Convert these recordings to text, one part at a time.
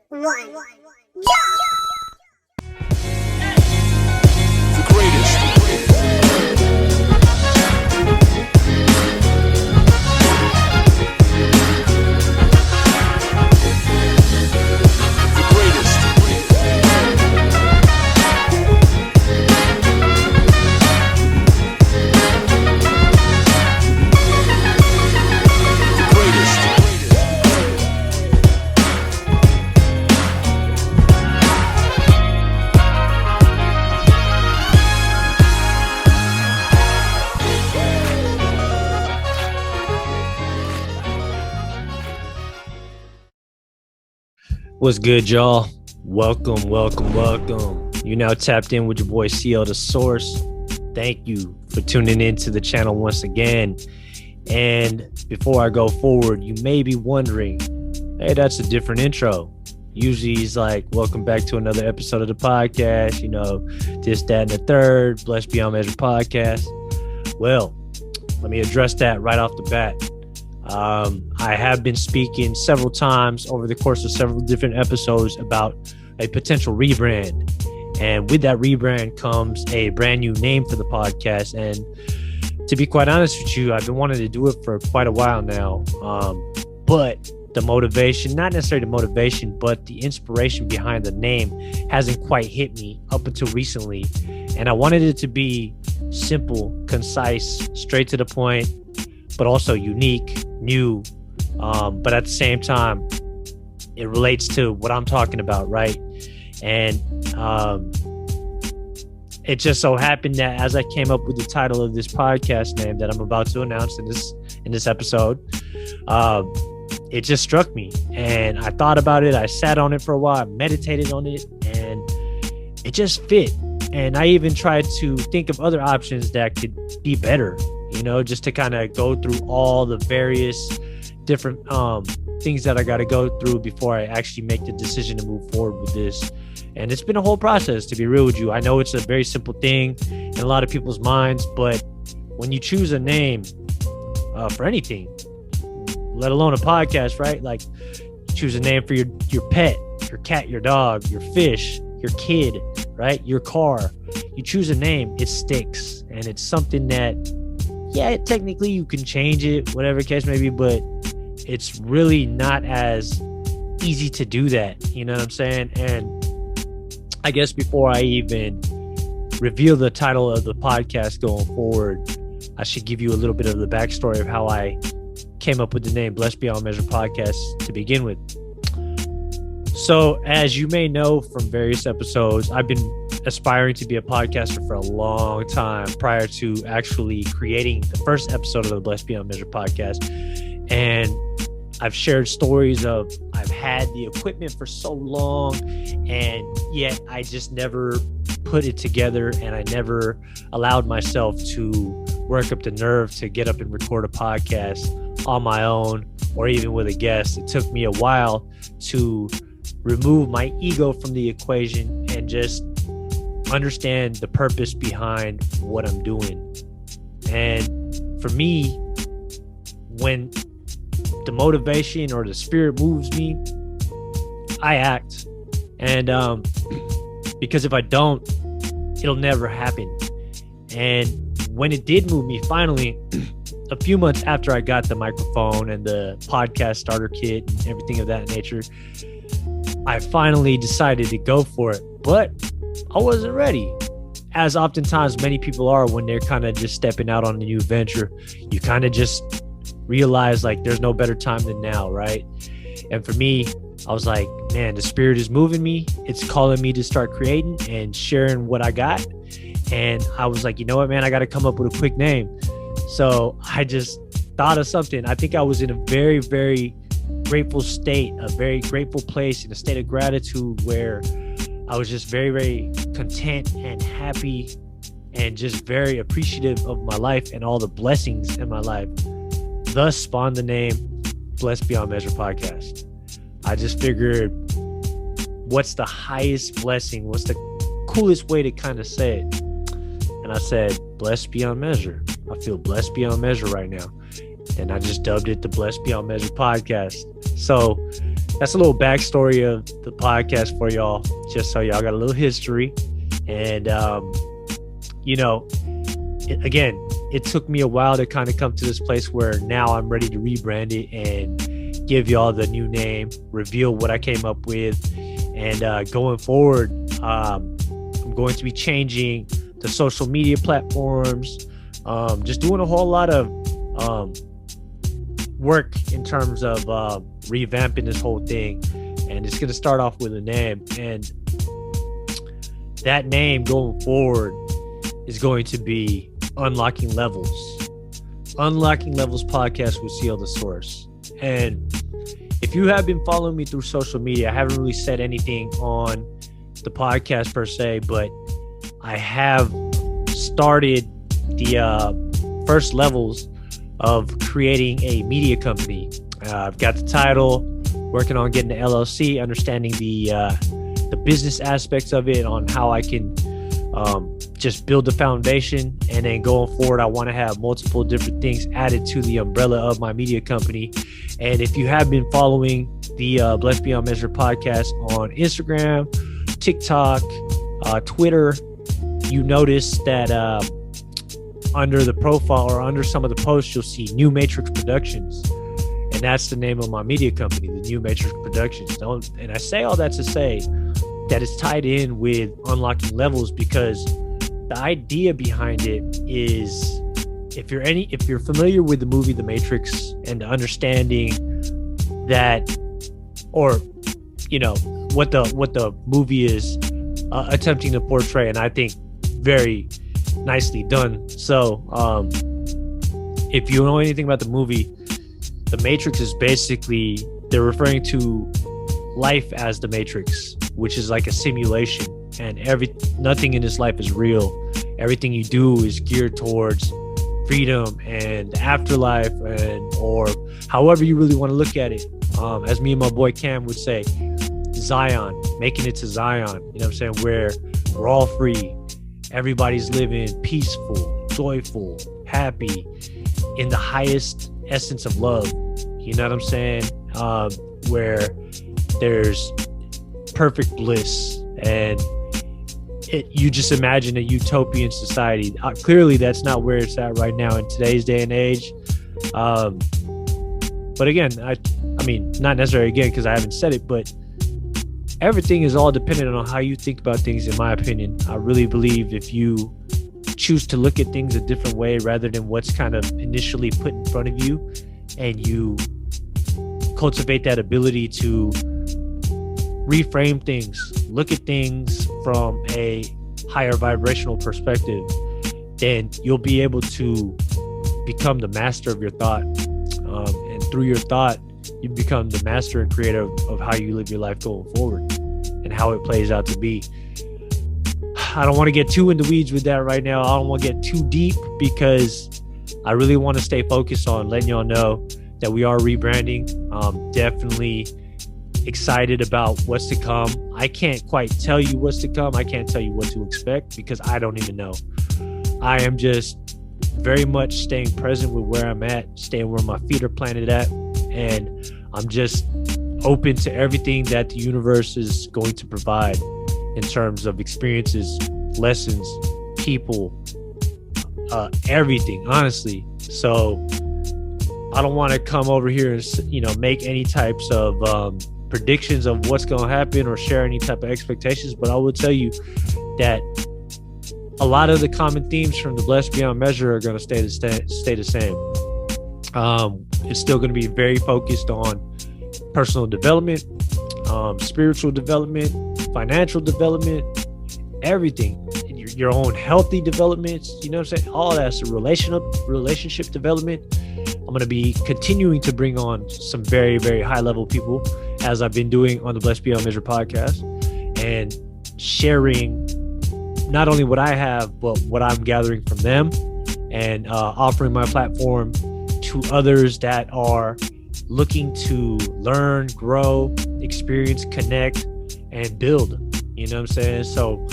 one, go! The greatest. What's good, y'all? Welcome. You now tapped in with your boy CL The Source. Thank you for tuning in to the channel once again. And before I go forward, you may be wondering, hey, that's a different intro. Usually he's like, welcome back to another episode of the podcast, this, that, and the third, Blessed Beyond Measure podcast. Well, let me address that right off the bat. I have been speaking several times over the course of several different episodes about a potential rebrand. And with that rebrand comes a brand new name for the podcast. And to be quite honest with you, I've been wanting to do it for quite a while now. But the motivation, not necessarily the motivation, but the inspiration behind the name hasn't quite hit me up until recently. And I wanted it to be simple, concise, straight to the point, but also unique, new, but at the same time, it relates to what I'm talking about, right? And it just so happened that as I came up with the title of this podcast name that I'm about to announce in this episode, it just struck me, and I thought about it. I sat on it for a while, I meditated on it, and it just fit. And I even tried to think of other options that could be better, just to kind of go through all the various different things that I got to go through before I actually make the decision to move forward with this. And it's been a whole process, to be real with you. I know it's a very simple thing in a lot of people's minds, but when you choose a name for anything, let alone a podcast, right? Like, choose a name for your pet, your cat, your dog, your fish, your kid, right? Your car. You choose a name, it sticks. And it's something that, yeah, technically you can change it, whatever case may be, but it's really not as easy to do that. You know what I'm saying? And I guess before I even reveal the title of the podcast going forward, I should give you a little bit of the backstory of how I came up with the name Blessed Beyond Measure podcast to begin with. So as you may know from various episodes, I've been aspiring to be a podcaster for a long time prior to actually creating the first episode of the Blessed Beyond Measure podcast. And I've shared stories of I've had the equipment for so long, and yet I just never put it together, and I never allowed myself to work up the nerve to get up and record a podcast on my own or even with a guest. It took me a while to remove my ego from the equation and just understand the purpose behind what I'm doing. And for me, when the motivation or the spirit moves me, I act. And because if I don't, it'll never happen. And when it did move me, finally, a few months after I got the microphone and the podcast starter kit and everything of that nature, I finally decided to go for it. But I wasn't ready. As oftentimes many people are when they're kind of just stepping out on a new venture. You kind of just realize like there's no better time than now, right? And for me, I was like, man, the spirit is moving me. It's calling me to start creating and sharing what I got. And I was like, you know what, man, I got to come up with a quick name. So I just thought of something. I think I was in a very, very grateful state, a very grateful place, in a state of gratitude where I was just very, very content and happy and just very appreciative of my life and all the blessings in my life. Thus spawned the name Blessed Beyond Measure podcast. I just figured, what's the highest blessing? What's the coolest way to kind of say it? And I said, Blessed Beyond Measure. I feel blessed beyond measure right now. And I just dubbed it the Blessed Beyond Measure podcast. So that's a little backstory of the podcast for y'all, just so y'all got a little history. And, again, it took me a while to kind of come to this place where now I'm ready to rebrand it and give y'all the new name, reveal what I came up with. And going forward, I'm going to be changing the social media platforms, just doing a whole lot of work in terms of revamping this whole thing. And it's going to start off with a name, and that name going forward is going to be Unlocking Levels. Unlocking Levels podcast with Seal the Source. And if you have been following me through social media, I haven't really said anything on the podcast per se, but I have started the first levels of creating a media company. I've got the title, working on getting the LLC, understanding the business aspects of it, on how I can just build the foundation. And then going forward, I want to have multiple different things added to the umbrella of my media company. And if you have been following the Blessed Beyond Measure podcast on Instagram, TikTok, Twitter, you notice that under the profile or under some of the posts, you'll see New Matrix Productions. And that's the name of my media company, the New Matrix Productions. And I say all that to say that it's tied in with Unlocking Levels, because the idea behind it is, if you're familiar with the movie The Matrix and the understanding that, or what the movie is attempting to portray, and I think very nicely done. So if you know anything about the movie, The Matrix is basically, they're referring to life as the Matrix, which is like a simulation, and nothing in this life is real. Everything you do is geared towards freedom and the afterlife, or however you really want to look at it. As me and my boy Cam would say, Zion, making it to Zion, you know what I'm saying, where we're all free. Everybody's living peaceful, joyful, happy, in the highest essence of love. You know what I'm saying? Where there's perfect bliss, and you just imagine a utopian society. Clearly, that's not where it's at right now in today's day and age. But again, I mean, not necessarily again, because I haven't said it, but everything is all dependent on how you think about things, in my opinion. I really believe if you choose to look at things a different way rather than what's kind of initially put in front of you, and you cultivate that ability to reframe things, look at things from a higher vibrational perspective, then you'll be able to become the master of your thought. And through your thought, you become the master and creator of how you live your life going forward and how it plays out to be. I don't want to get too in the weeds with that right now. I don't want to get too deep, because I really want to stay focused on letting y'all know that we are rebranding. Definitely excited about what's to come. I can't quite tell you what's to come. I can't tell you what to expect, because I don't even know. I am just very much staying present with where I'm at, staying where my feet are planted at, and I'm just open to everything that the universe is going to provide in terms of experiences, lessons, people, everything, honestly. So I don't want to come over here and make any types of predictions of what's going to happen or share any type of expectations, but I will tell you that a lot of the common themes from the Blessed Beyond Measure are going to stay the same. It's still going to be very focused on personal development, spiritual development, financial development, everything. Your own healthy developments, you know what I'm saying? All that's relationship development. I'm going to be continuing to bring on some very, very high level people, as I've been doing on the Blessed Beyond Measure podcast, and sharing not only what I have, but what I'm gathering from them, and offering my platform to others that are looking to learn, grow, experience, connect, and build. You know what I'm saying? So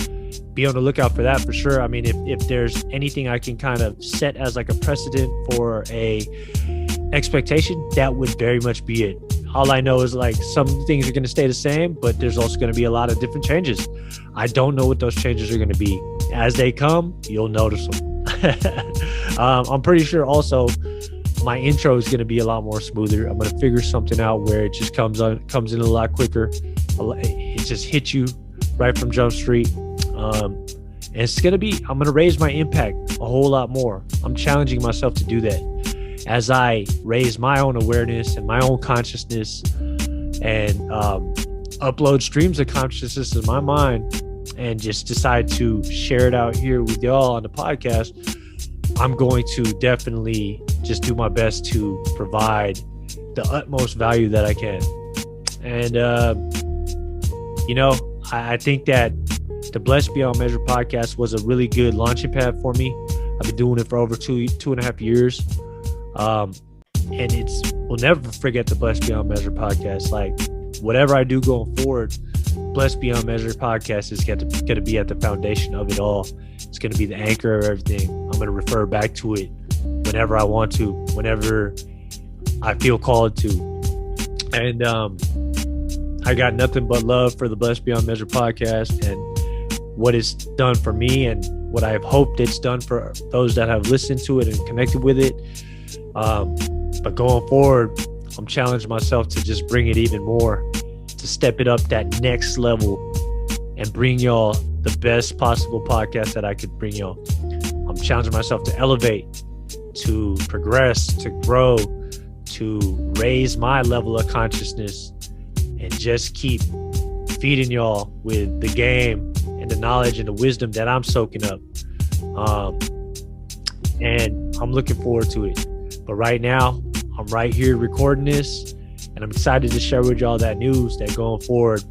be on the lookout for that for sure. I mean, if there's anything I can kind of set as like a precedent for a expectation, that would very much be it. All I know is like some things are going to stay the same, but there's also going to be a lot of different changes. I don't know what those changes are going to be. As they come, you'll notice them. I'm pretty sure also my intro is going to be a lot more smoother. I'm going to figure something out where it just comes in a lot quicker. It just hits you right from Jump Street. And I'm going to raise my impact a whole lot more. I'm challenging myself to do that as I raise my own awareness and my own consciousness and upload streams of consciousness in my mind and just decide to share it out here with y'all on the podcast. I'm going to definitely just do my best to provide the utmost value that I can. And, I think that the Blessed Beyond Measure podcast was a really good launching pad for me. I've been doing it for over 2.5 years. And we'll never forget the Blessed Beyond Measure podcast. Like, whatever I do going forward, Blessed Beyond Measure podcast is going to be at the foundation of it all. It's going to be the anchor of everything. I'm going to refer back to it whenever I want to, whenever I feel called to. And I got nothing but love for the Blessed Beyond Measure podcast and what it's done for me and what I have hoped it's done for those that have listened to it and connected with it. But going forward, I'm challenging myself to just bring it even more, to step it up that next level and bring y'all the best possible podcast that I could bring y'all. I'm challenging myself to elevate, to progress, to grow, to raise my level of consciousness and just keep feeding y'all with the game and the knowledge and the wisdom that I'm soaking up. And I'm looking forward to it. But right now, I'm right here recording this, and I'm excited to share with y'all that news that going forward,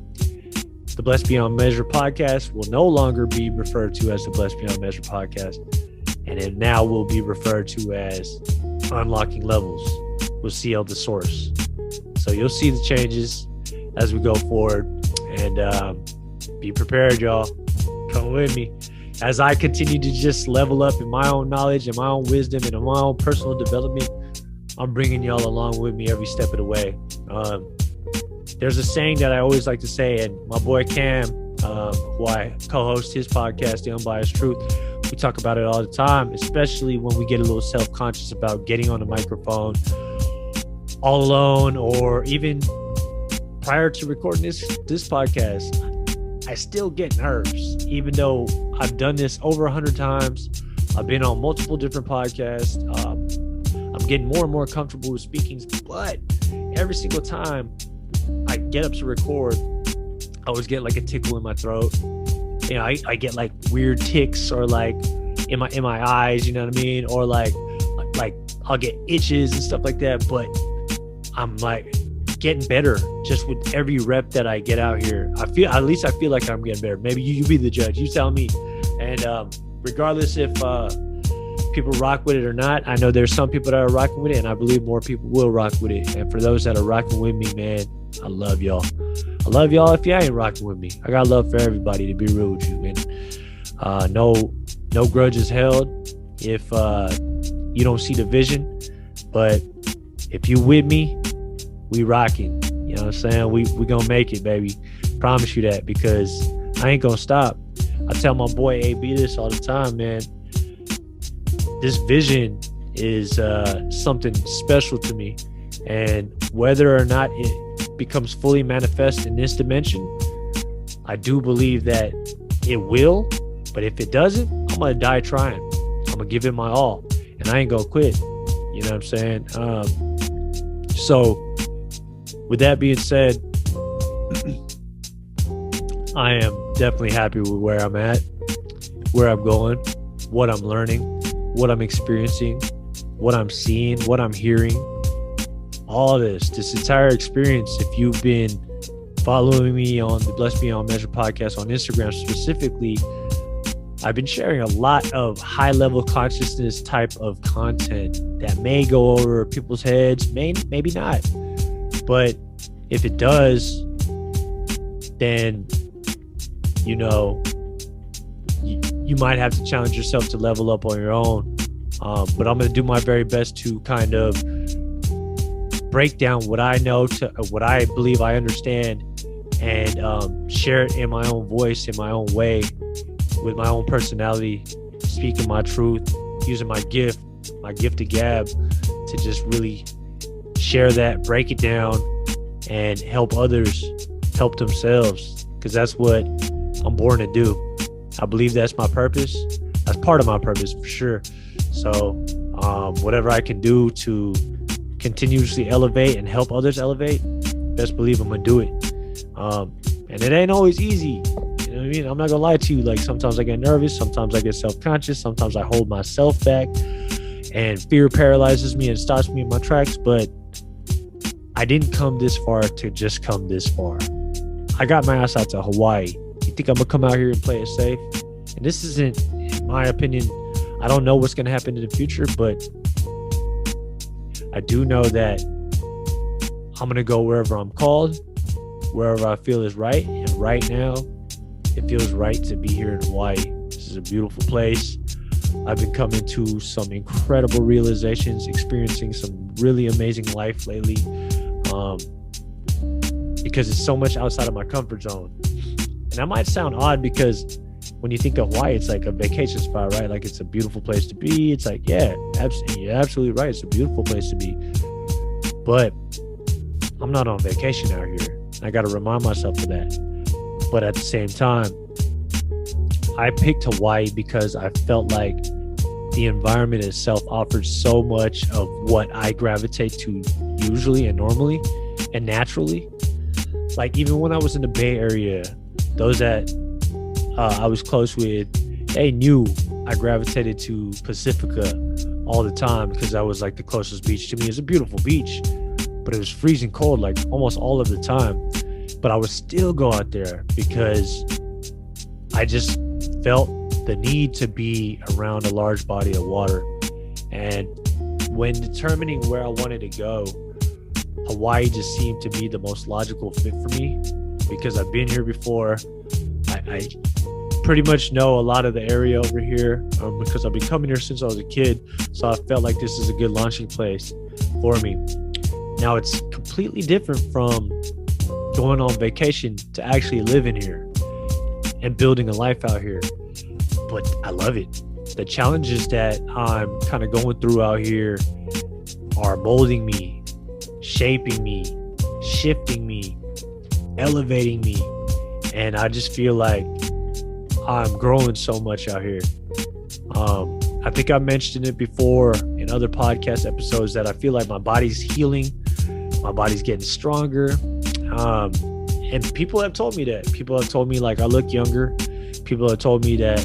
the Blessed Beyond Measure podcast will no longer be referred to as the Blessed Beyond Measure podcast, and it now will be referred to as Unlocking Levels with CL the Source. So you'll see the changes as we go forward, and be prepared, y'all. Come with me as I continue to just level up in my own knowledge and my own wisdom and in my own personal development. I'm bringing y'all along with me every step of the way. There's a saying that I always like to say, and my boy Cam, who I co-host his podcast, The Unbiased Truth, we talk about it all the time, especially when we get a little self-conscious about getting on the microphone all alone, or even prior to recording this podcast. I still get nerves, even though I've done this over 100 times. I've been on multiple different podcasts. I'm getting more and more comfortable with speaking, but every single time I get up to record, I always get like a tickle in my throat. You know, I get like weird ticks or like in my eyes, you know what I mean? Or like I'll get itches and stuff like that. But I'm like getting better just with every rep that I get out here. I feel like I'm getting better. Maybe you be the judge. You tell me. And regardless if people rock with it or not, I know there's some people that are rocking with it, and I believe more people will rock with it. And for those that are rocking with me, man, I love y'all. I love y'all if you ain't rocking with me. I got love for everybody, to be real with you. And no grudges held if you don't see the vision. But if you with me, we rocking. You know what I'm saying? We gonna make it, baby. Promise you that, because I ain't gonna stop. I tell my boy AB this all the time, man. This vision is something special to me, and whether or not it becomes fully manifest in this dimension, I do believe that it will. But if it doesn't, I'm gonna die trying. I'm gonna give it my all, and I ain't gonna quit. You know what I'm saying? So with that being said, I am definitely happy with where I'm at, where I'm going, what I'm learning, what I'm experiencing, what I'm seeing, what I'm hearing. All this entire experience, if you've been following me on the Blessed Beyond Measure podcast on Instagram specifically, I've been sharing a lot of high-level consciousness type of content that may go over people's heads, maybe not. But if it does, then, you know, you might have to challenge yourself to level up on your own. But I'm going to do my very best to kind of break down what I know to what I believe I understand, and share it in my own voice, in my own way, with my own personality, speaking my truth, using my gift of gab to just really share that, break it down, and help others help themselves, because that's what I'm born to do. I believe that's my purpose. That's part of my purpose for sure. So whatever I can do to continuously elevate and help others elevate, best believe I'm gonna do it. And it ain't always easy. You know what I mean? I'm not gonna lie to you. Like, sometimes I get nervous, sometimes I get self-conscious, sometimes I hold myself back, and fear paralyzes me and stops me in my tracks. But I didn't come this far to just come this far. I got my ass out to Hawaii. You think I'm gonna come out here and play it safe? And this isn't, in my opinion, I don't know what's gonna happen in the future, but I do know that I'm gonna go wherever I'm called, wherever I feel is right. And right now, it feels right to be here in Hawaii. This is a beautiful place. I've been coming to some incredible realizations, experiencing some really amazing life lately, because it's so much outside of my comfort zone. And that might sound odd, because when you think of Hawaii, it's like a vacation spot, right? Like, it's a beautiful place to be. It's like, yeah, you're absolutely right. It's a beautiful place to be. But I'm not on vacation out here. I got to remind myself of that. But at the same time, I picked Hawaii because I felt like the environment itself offered so much of what I gravitate to usually and normally and naturally. Like, even when I was in the Bay Area, those that I was close with, they knew I gravitated to Pacifica all the time, because that was like the closest beach to me. It's a beautiful beach, but it was freezing cold like almost all of the time. But I would still go out there because I just felt the need to be around a large body of water. And when determining where I wanted to go, Hawaii just seemed to be the most logical fit for me, because I've been here before. I pretty much know a lot of the area over here, because I've been coming here since I was a kid. So I felt like this is a good launching place for me. Now, it's completely different from going on vacation to actually living here and building a life out here. But I love it. The challenges that I'm kind of going through out here are molding me, shaping me, shifting me, elevating me. And I just feel like I'm growing so much out here. I think I mentioned it before in other podcast episodes that I feel like my body's healing. My body's getting stronger. And people have told me that. People have told me like I look younger. People have told me that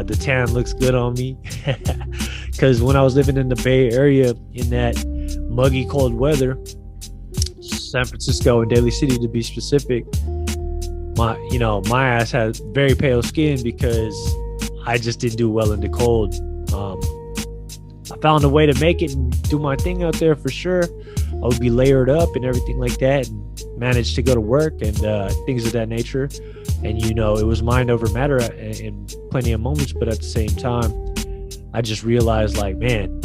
the tan looks good on me. Because when I was living in the Bay Area in that muggy, cold weather, San Francisco and Daly City to be specific, my ass had very pale skin because I just didn't do well in the cold. I found a way to make it and do my thing out there for sure. I would be layered up and everything like that, and managed to go to work and things of that nature. And, it was mind over matter in plenty of moments. But at the same time, I just realized, like, man,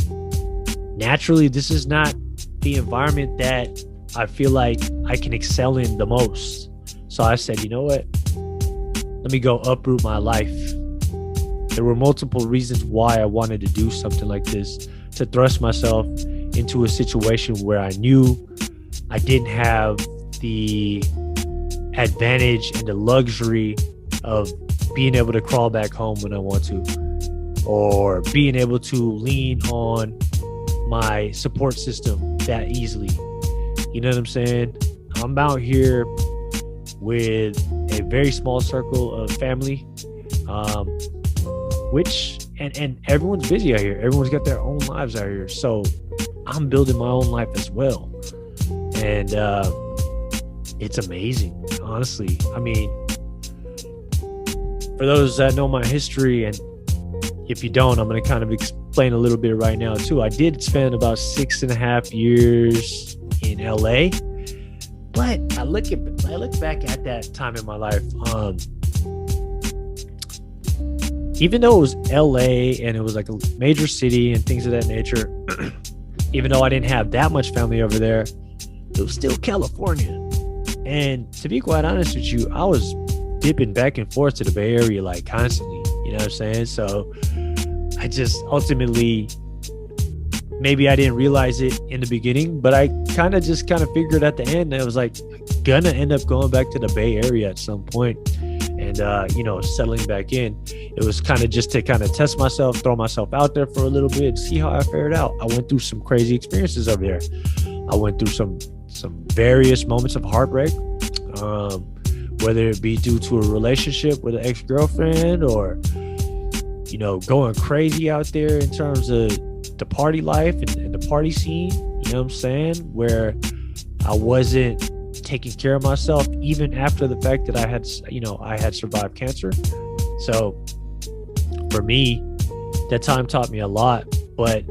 naturally, this is not the environment that I feel like I can excel in the most. So I said, you know what? Let me go uproot my life. There were multiple reasons why I wanted to do something like this, to thrust myself into a situation where I knew I didn't have the advantage and the luxury of being able to crawl back home when I want to, or being able to lean on my support system that easily. You know what I'm saying? I'm out here with a very small circle of family, and everyone's busy out here. Everyone's got their own lives out here. So I'm building my own life as well. And it's amazing, honestly. I mean, for those that know my history, and if you don't, I'm going to kind of explain a little bit right now too. I did spend about 6.5 years in LA, but I look back at that time in my life. Even though it was LA and it was like a major city and things of that nature, even though I didn't have that much family over there, it was still California. And to be quite honest with you, I was dipping back and forth to the Bay Area like constantly, you know what I'm saying? So I just ultimately, maybe I didn't realize it in the beginning, but I kind of figured at the end that I was like gonna end up going back to the Bay Area at some point and, settling back in. It was kind of just to kind of test myself, throw myself out there for a little bit, see how I fared out. I went through some crazy experiences over there. I went through some various moments of heartbreak, whether it be due to a relationship with an ex-girlfriend or, going crazy out there in terms of the party life and the party scene, you know what I'm saying? Where I wasn't taking care of myself even after the fact that I had survived cancer. So for me, that time taught me a lot, but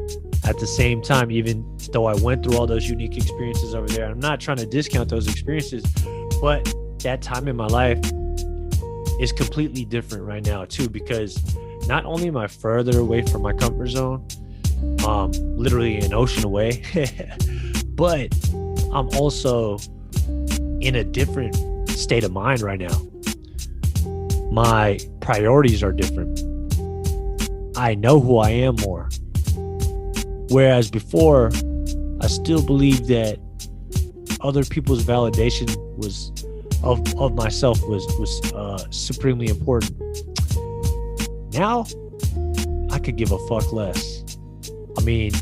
at the same time, even though I went through all those unique experiences over there, I'm not trying to discount those experiences, but that time in my life is completely different right now too, because not only am I further away from my comfort zone, literally an ocean away, but I'm also in a different state of mind right now. My priorities are different. I know who I am more. Whereas before, I still believed that other people's validation of myself was supremely important. Now, I could give a fuck less. I mean,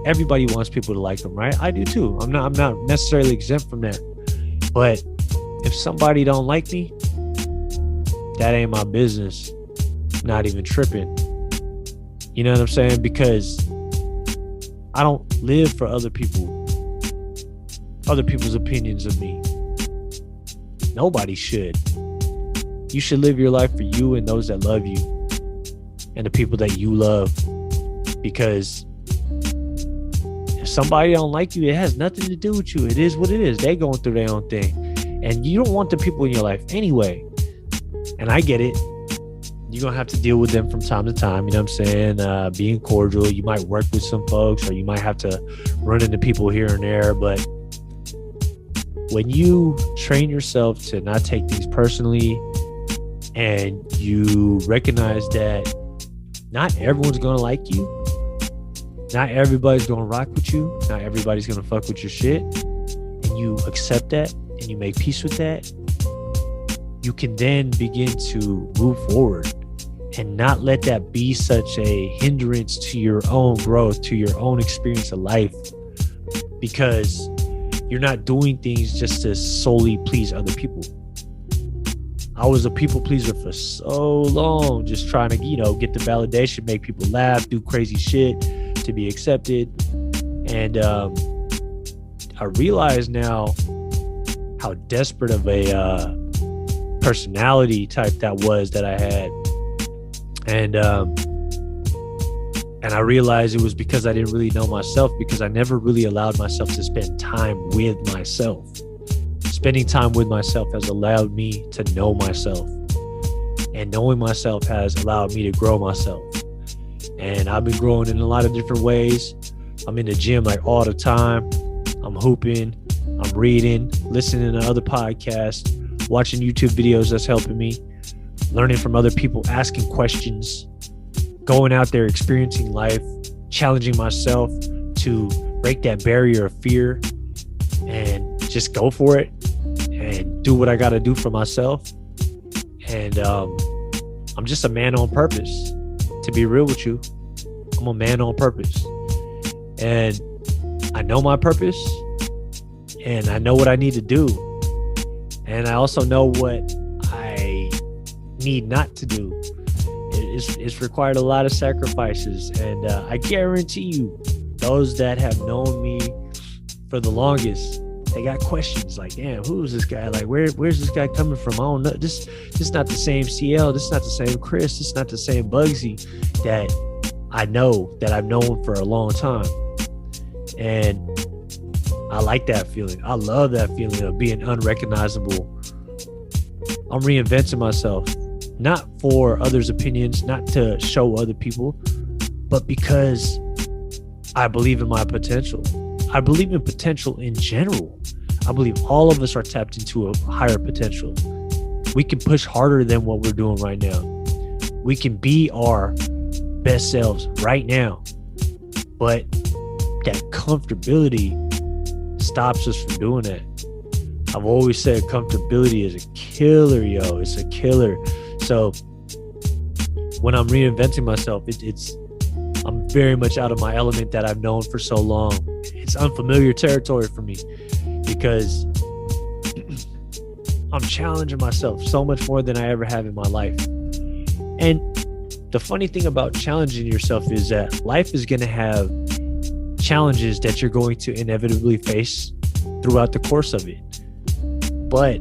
everybody wants people to like them, right? I do too. I'm not necessarily exempt from that. But if somebody don't like me, that ain't my business. Not even tripping. You know what I'm saying? Because I don't live for other people's opinions of me. Nobody should. You should live your life for you and those that love you and the people that you love. Because if somebody don't like you, it has nothing to do with you. It is what it is. They going through their own thing. And you don't want the people in your life anyway. And I get it. You're going to have to deal with them from time to time. You know what I'm saying? Being cordial. You might work with some folks or you might have to run into people here and there. But when you train yourself to not take things personally and you recognize that not everyone's going to like you, not everybody's going to rock with you, not everybody's going to fuck with your shit, and you accept that and you make peace with that, you can then begin to move forward and not let that be such a hindrance to your own growth, to your own experience of life, because you're not doing things just to solely please other people. I was a people pleaser for so long, just trying to, get the validation, make people laugh, do crazy shit to be accepted. And I realize now how desperate of a personality type that I had. And I realized it was because I didn't really know myself, because I never really allowed myself to spend time with myself. Spending time with myself has allowed me to know myself, and knowing myself has allowed me to grow myself. And I've been growing in a lot of different ways. I'm in the gym like all the time. I'm hooping, I'm reading, listening to other podcasts, watching YouTube videos that's helping me, learning from other people, asking questions, going out there, experiencing life, challenging myself to break that barrier of fear and just go for it and do what I got to do for myself. And I'm just a man on purpose, to be real with you. I'm a man on purpose. And I know my purpose and I know what I need to do. And I also know what I need not to do. It's required a lot of sacrifices. And I guarantee you, those that have known me for the longest, they got questions like, damn, who is this guy? Like, where's this guy coming from? I don't know. This is not the same CL. This is not the same Chris. This is not the same Bugsy that I know, that I've known for a long time. And I like that feeling. I love that feeling of being unrecognizable. I'm reinventing myself, not for others' opinions, not to show other people, but because I believe in my potential. I believe in potential in general. I believe all of us are tapped into a higher potential. We can push harder than what we're doing right now. We can be our best selves right now. But that comfortability stops us from doing that. I've always said comfortability is a killer, yo. It's a killer. So when I'm reinventing myself, I'm very much out of my element that I've known for so long. It's unfamiliar territory for me because I'm challenging myself so much more than I ever have in my life. And the funny thing about challenging yourself is that life is going to have challenges that you're going to inevitably face throughout the course of it. But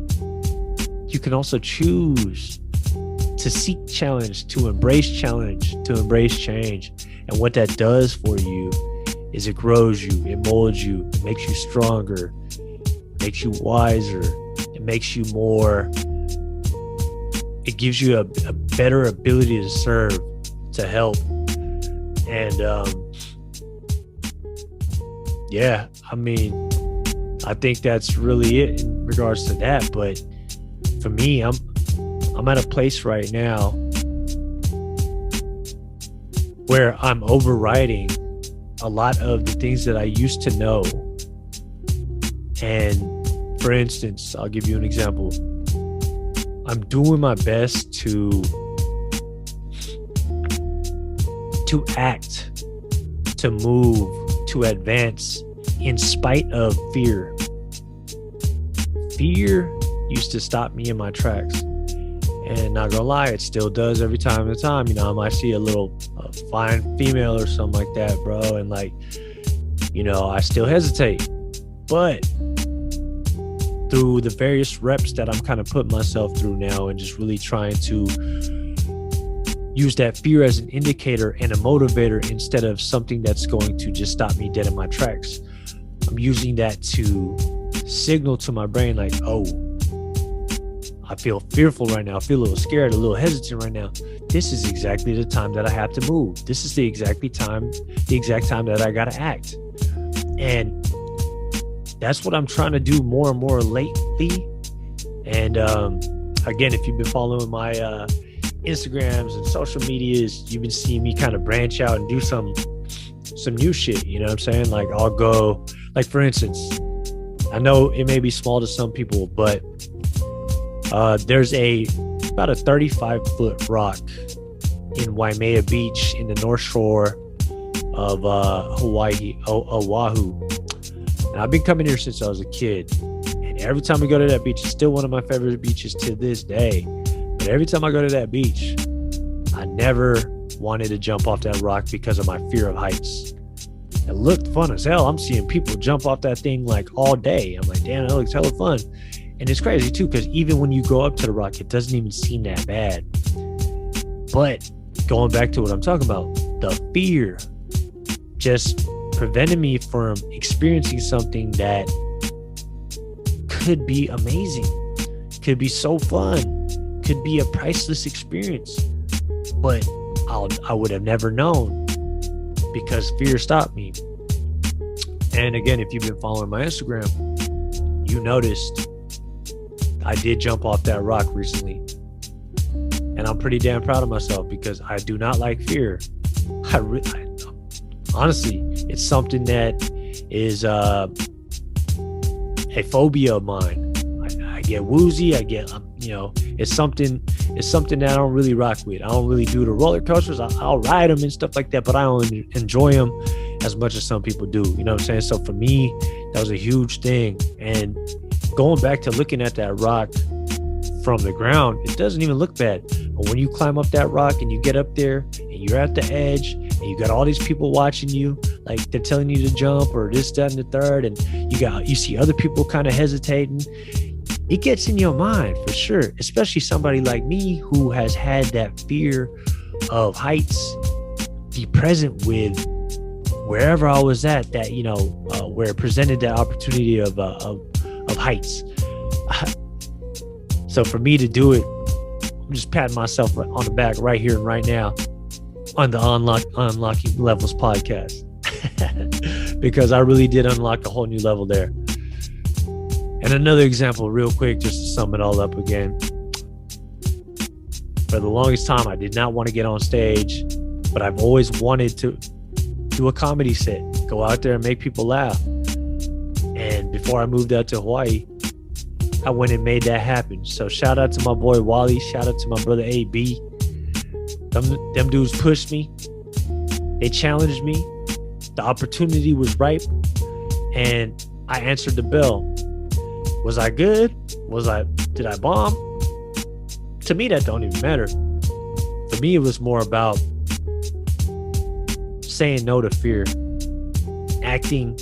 you can also choose to seek challenge, to embrace challenge, to embrace change. And what that does for you is it grows you, it molds you, it makes you stronger, makes you wiser, it makes you more, it gives you a better ability to serve, to help. And yeah, I mean, I think that's really it in regards to that. But for me, I'm at a place right now where I'm overriding a lot of the things that I used to know. And for instance, I'll give you an example. I'm doing my best to act, to move, to advance in spite of fear. Fear used to stop me in my tracks. And not gonna lie, it still does every time to time. You know, I might see a fine female or something like that, bro. And like, you know, I still hesitate. But through the various reps that I'm kind of putting myself through now and just really trying to use that fear as an indicator and a motivator instead of something that's going to just stop me dead in my tracks. I'm using that to signal to my brain like, oh, I feel fearful right now. I feel a little scared, a little hesitant right now. This is exactly the time that I have to move. This is the exact time that I got to act. And that's what I'm trying to do more and more lately. And again, if you've been following my Instagrams and social medias, you've been seeing me kind of branch out and do some new shit. You know what I'm saying? Like I'll go, like for instance, I know it may be small to some people, but there's about a 35-foot rock in Waimea Beach in the North Shore of Hawaii, Oahu. And I've been coming here since I was a kid. And every time we go to that beach, it's still one of my favorite beaches to this day. But every time I go to that beach, I never wanted to jump off that rock because of my fear of heights. It looked fun as hell. I'm seeing people jump off that thing like all day. I'm like, damn, that looks hella fun. And it's crazy too, because even when you go up to the rock, it doesn't even seem that bad. But going back to what I'm talking about, the fear just prevented me from experiencing something that could be amazing, could be so fun, could be a priceless experience. But I would have never known because fear stopped me. And again, if you've been following my Instagram, you noticed I did jump off that rock recently. And I'm pretty damn proud of myself because I do not like fear. Honestly, it's something that is a phobia of mine. I get woozy. I get, it's something that I don't really rock with. I don't really do the roller coasters. I'll ride them and stuff like that, but I don't enjoy them as much as some people do. You know what I'm saying? So for me, that was a huge thing. And going back to looking at that rock from the ground, it doesn't even look bad. But when you climb up that rock and you get up there and you're at the edge and you got all these people watching you, like they're telling you to jump or this, that, and the third, and you see other people kind of hesitating, it gets in your mind for sure, especially somebody like me who has had that fear of heights be present with wherever I was at, that, where it presented that opportunity of heights. So for me to do it, I'm just patting myself on the back right here and right now on the Unlocking Levels podcast. because I really did unlock a whole new level there. And another example, real quick, just to sum it all up again. For the longest time, I did not want to get on stage, but I've always wanted to do a comedy set, go out there and make people laugh. And before I moved out to Hawaii, I went and made that happen. So shout out to my boy Wally, shout out to my brother AB. Them dudes pushed me. They challenged me. The opportunity was ripe, and I answered the bell. Was I good? Did I bomb? To me, that don't even matter. For me, it was more about saying no to fear, acting,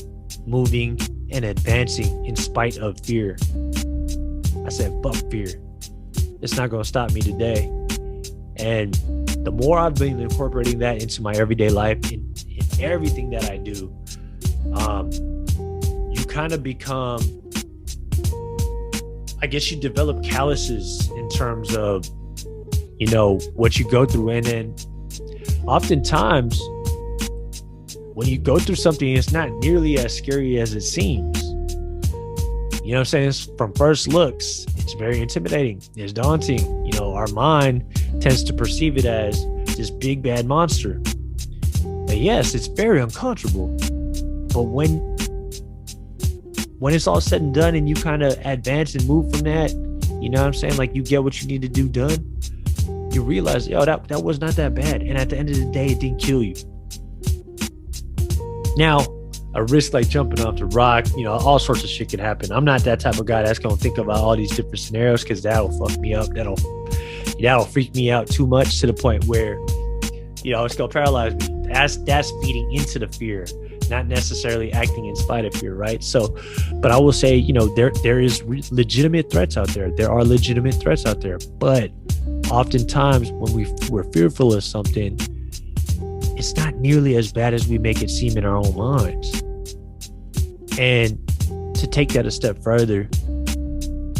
moving, and advancing in spite of fear. I said, fuck fear. It's not going to stop me today. And the more I've been incorporating that into my everyday life, in everything that I do, you kind of become, I guess you develop calluses in terms of, what you go through. And then oftentimes when you go through something, it's not nearly as scary as it seems. You know what I'm saying? From first looks, it's very intimidating. It's daunting. Our mind tends to perceive it as this big bad monster. But yes, it's very uncomfortable. But when it's all said and done and you kind of advance and move from that, you know what I'm saying? Like, you get what you need to do done, you realize, that was not that bad. And at the end of the day, it didn't kill you. Now, a risk like jumping off the rock, all sorts of shit could happen. I'm not that type of guy that's going to think about all these different scenarios, because that'll fuck me up. That'll freak me out too much, to the point where, it's going to paralyze me. That's feeding into the fear, not necessarily acting in spite of fear, right? So, but I will say, there is legitimate threats out there. There are legitimate threats out there. But oftentimes when we're fearful of something, it's not nearly as bad as we make it seem in our own minds. And to take that a step further,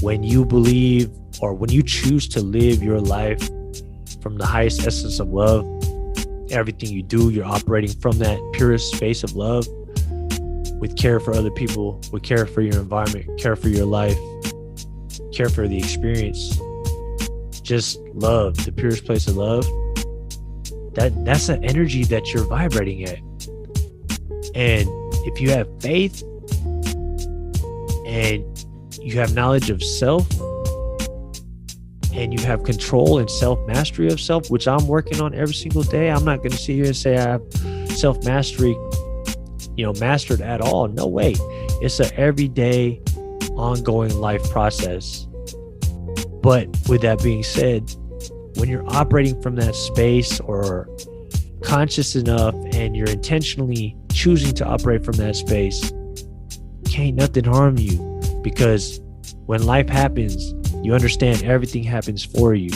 when you believe, or when you choose to live your life from the highest essence of love, everything you do, you're operating from that purest space of love, with care for other people, with care for your environment, care for your life, care for the experience, just love, the purest place of love. That's an energy that you're vibrating at. And if you have faith and you have knowledge of self, and you have control and self-mastery of self, which I'm working on every single day. I'm not going to sit here and say I have self-mastery, mastered at all. No way. It's an everyday, ongoing life process. But with that being said, when you're operating from that space, or conscious enough, and you're intentionally choosing to operate from that space, can't nothing harm you. Because when life happens, you understand everything happens for you.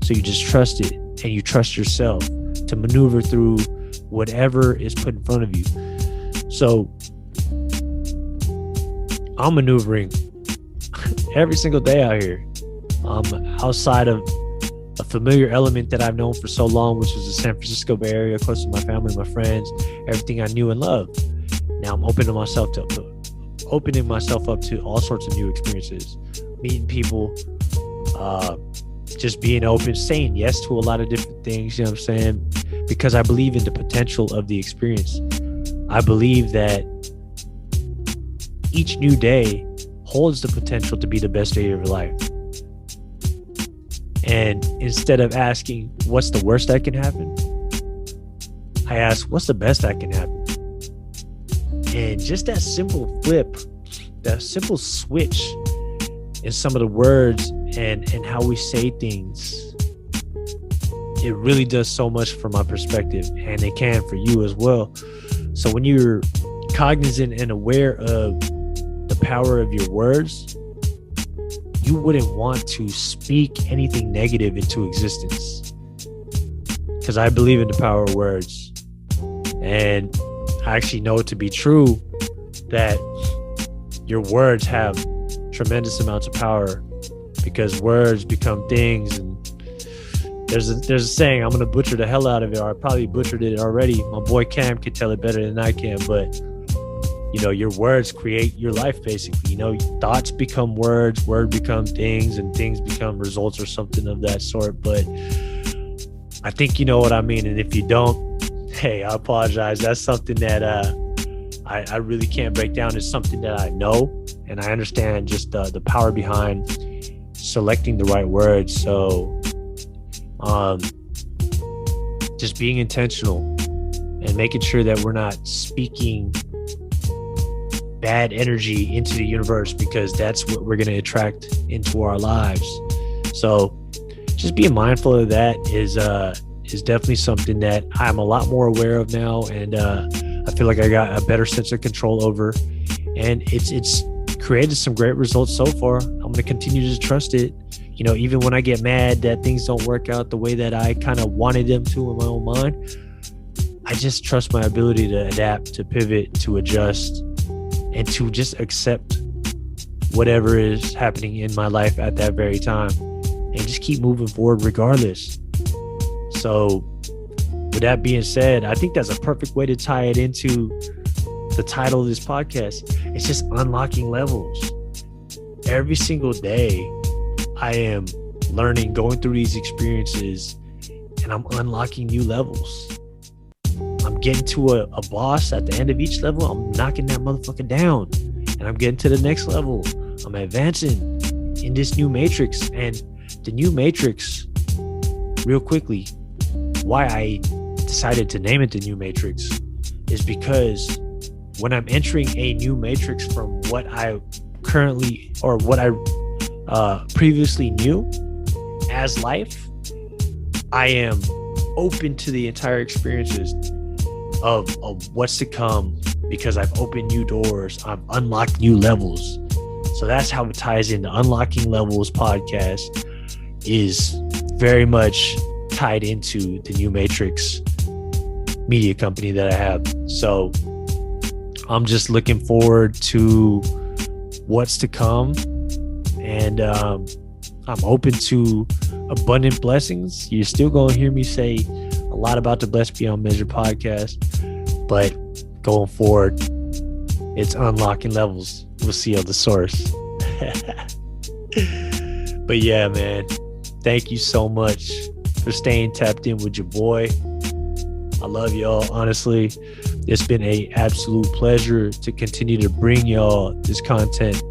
So you just trust it, and you trust yourself to maneuver through whatever is put in front of you. So I'm maneuvering every single day out here. Outside of a familiar element that I've known for so long, which was the San Francisco Bay Area, close to my family, my friends, everything I knew and loved. Now I'm opening myself up to all sorts of new experiences, meeting people, just being open, saying yes to a lot of different things, you know what I'm saying? Because I believe in the potential of the experience. I believe that each new day holds the potential to be the best day of your life. And instead of asking, what's the worst that can happen? I ask, what's the best that can happen? And just that simple flip, that simple switch in some of the words and how we say things, it really does so much for my perspective, and it can for you as well. So when you're cognizant and aware of the power of your words, you wouldn't want to speak anything negative into existence, because I believe in the power of words. And I actually know it to be true that your words have tremendous amounts of power, because words become things. And there's a saying, I'm going to butcher the hell out of it, or I probably butchered it already. My boy Cam could tell it better than I can, but your words create your life, basically. Thoughts become words, word become things, and things become results or something of that sort. But I think you know what I mean. And if you don't, hey, I apologize. That's something that I really can't break down. It's something that I know, and I understand just the power behind selecting the right words. So just being intentional and making sure that we're not speaking bad energy into the universe, because that's what we're going to attract into our lives. So just being mindful of that is definitely something that I'm a lot more aware of now, and I feel like I got a better sense of control over, and it's created some great results so far. I'm going to continue to trust it. Even when I get mad that things don't work out the way that I kind of wanted them to in my own mind, I just trust my ability to adapt, to pivot, to adjust, and to just accept whatever is happening in my life at that very time, and just keep moving forward regardless. So with that being said, I think that's a perfect way to tie it into the title of this podcast. It's just unlocking levels. Every single day, I am learning, going through these experiences, and I'm unlocking new levels. I'm getting to a boss at the end of each level. I'm knocking that motherfucker down, and I'm getting to the next level. I'm advancing in this new matrix. And the new matrix, real quickly, why I decided to name it the new matrix is because when I'm entering a new matrix from what I currently, or what I previously knew as life, I am open to the entire experiences of what's to come, because I've opened new doors. I've unlocked new levels. So that's how it ties in. The Unlocking Levels podcast is very much tied into the New Matrix media company that I have. So I'm just looking forward to what's to come, and I'm open to abundant blessings. You're still going to hear me say a lot about the Blessed Beyond Measure podcast, but going forward, it's unlocking levels. We'll see on the source. But yeah, man, thank you so much for staying tapped in with your boy. I love y'all. Honestly, it's been an absolute pleasure to continue to bring y'all this content.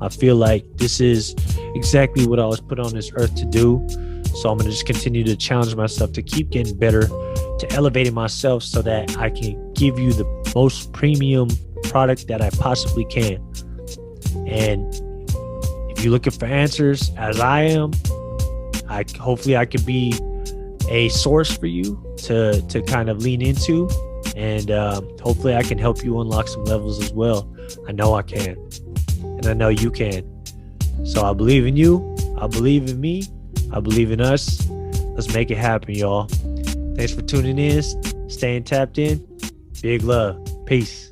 I feel like this is exactly what I was put on this earth to do. So I'm going to just continue to challenge myself to keep getting better, to elevating myself so that I can give you the most premium product that I possibly can. And if you're looking for answers, as I am, hopefully I can be a source for you to kind of lean into, and hopefully I can help you unlock some levels as well. I know I can, and I know you can. So I believe in you. I believe in me. I believe in us. Let's make it happen, y'all. Thanks for tuning in, staying tapped in. Big love. Peace.